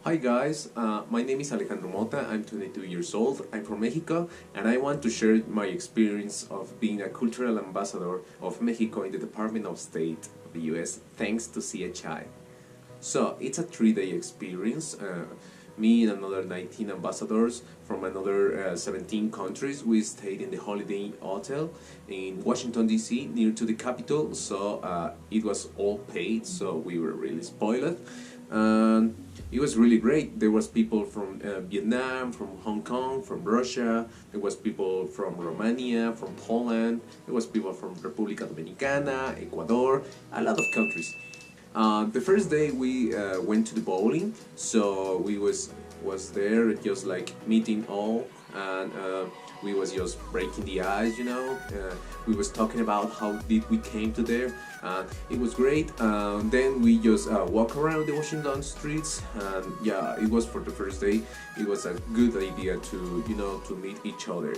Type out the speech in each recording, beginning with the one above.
Hi guys, my name is Alejandro Mota, I'm 22 years old, I'm from Mexico, and I want to share my experience of being a Cultural Ambassador of Mexico in the Department of State of the US, thanks to CHI. So, it's a 3-day experience. Me and another 19 ambassadors from another 17 countries, we stayed in the Holiday Hotel in Washington, D.C., near to the capital, so it was all paid, so we were really spoiled. And it was really great. There was people from Vietnam, from Hong Kong, from Russia. There was people from Romania, from Poland. There was people from República Dominicana, Ecuador, a lot of countries. The first day we went to the bowling, so we was there just like meeting all, and we was just breaking the ice, you know. We was talking about how did we came to there. It was great. Then we just walk around the Washington streets, and yeah, it was for the first day. It was a good idea to to meet each other.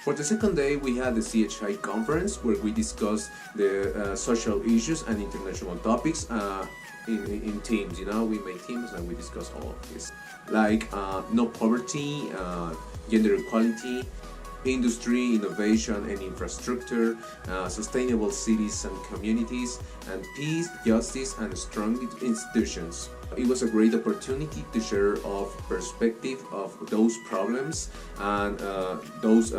For the second day, we had the CHI conference where we discussed the social issues and international topics in teams. You know, we made teams and we discussed all of this, like no poverty, gender equality, industry, innovation and infrastructure, sustainable cities and communities, and peace, justice and strong institutions. It was a great opportunity to share of perspective of those problems and those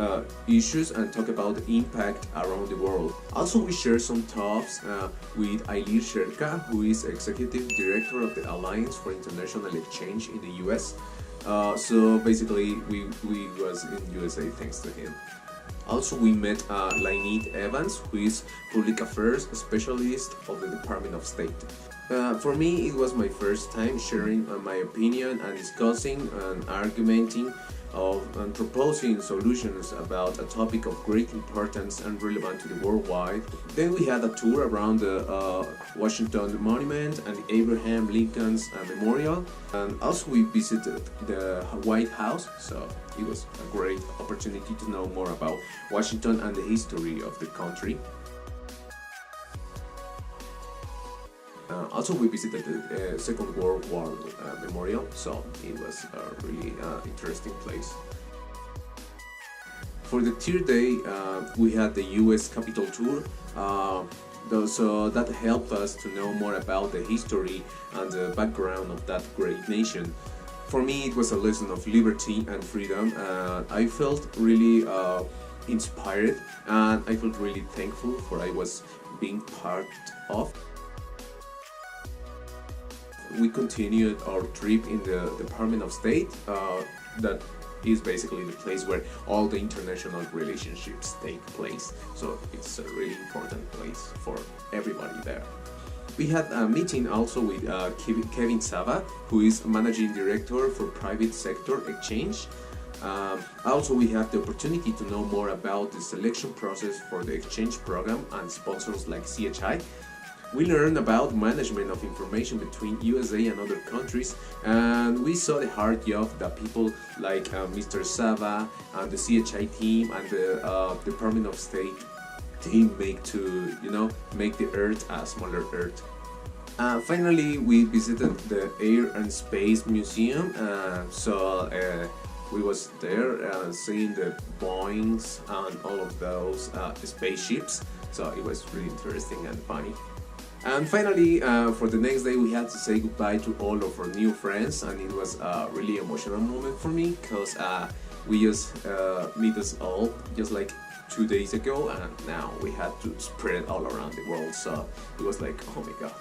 issues and talk about the impact around the world. Also, we share some talks with Ailir Sherka, who is Executive Director of the Alliance for International Exchange in the US. So basically, we was in USA thanks to him. Also, we met Lainit Evans, who is Public Affairs Specialist of the Department of State. For me, it was my first time sharing my opinion and discussing and argumenting and proposing solutions about a topic of great importance and relevant to the worldwide. Then we had a tour around the Washington Monument and the Abraham Lincoln's Memorial, and also we visited the White House, so it was a great opportunity to know more about Washington and the history of the country. Also, we visited the Second World War Memorial, so it was a really interesting place. For the third day, we had the US Capitol tour, so that helped us to know more about the history and the background of that great nation. For me, it was a lesson of liberty and freedom. I felt really inspired, and I felt really thankful for I was being part of. We continued our trip in the Department of State. That is basically the place where all the international relationships take place. So it's a really important place for everybody there. We had a meeting also with Kevin Sava, who is Managing Director for Private Sector Exchange. Also, we had the opportunity to know more about the selection process for the exchange program and sponsors like CHI. We learned about management of information between USA and other countries, and we saw the hard job that people like Mr. Sava and the CHI team and the Department of State team make to make the Earth a smaller Earth. Finally, we visited the Air and Space Museum, so we was there seeing the Boeings and all of those spaceships, so it was really interesting and funny. And finally, for the next day, we had to say goodbye to all of our new friends, and it was a really emotional moment for me because we just meet us all just like 2 days ago, and now we had to spread it all around the world. So it was like, oh my god,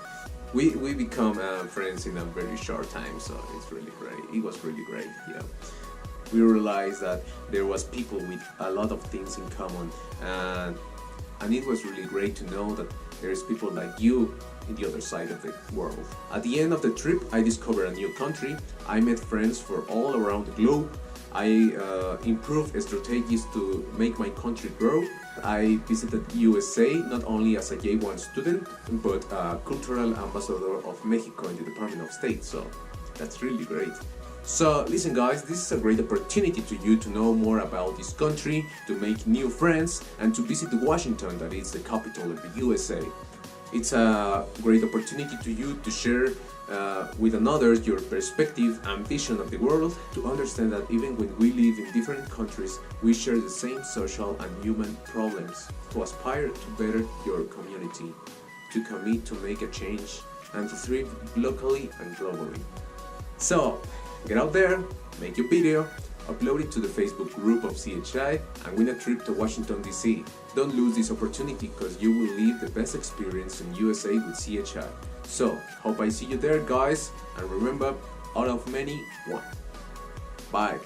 we become friends in a very short time. So it's really great. It was really great. Yeah, we realized that there was people with a lot of things in common, and it was really great to know that there's people like you in the other side of the world. At the end of the trip, I discovered a new country. I met friends from all around the globe. I improved strategies to make my country grow. I visited USA not only as a J1 student, but a Cultural Ambassador of Mexico in the Department of State, so that's really great. So listen guys, this is a great opportunity to you to know more about this country, to make new friends, and to visit Washington, that is the capital of the USA. It's a great opportunity to you to share with another your perspective and vision of the world, to understand that even when we live in different countries, we share the same social and human problems, to aspire to better your community, to commit to make a change, and to thrive locally and globally. So, get out there, make your video, upload it to the Facebook group of CHI, and win a trip to Washington DC. Don't lose this opportunity, because you will live the best experience in USA with CHI. So, hope I see you there, guys, and remember, out of many, one. Bye.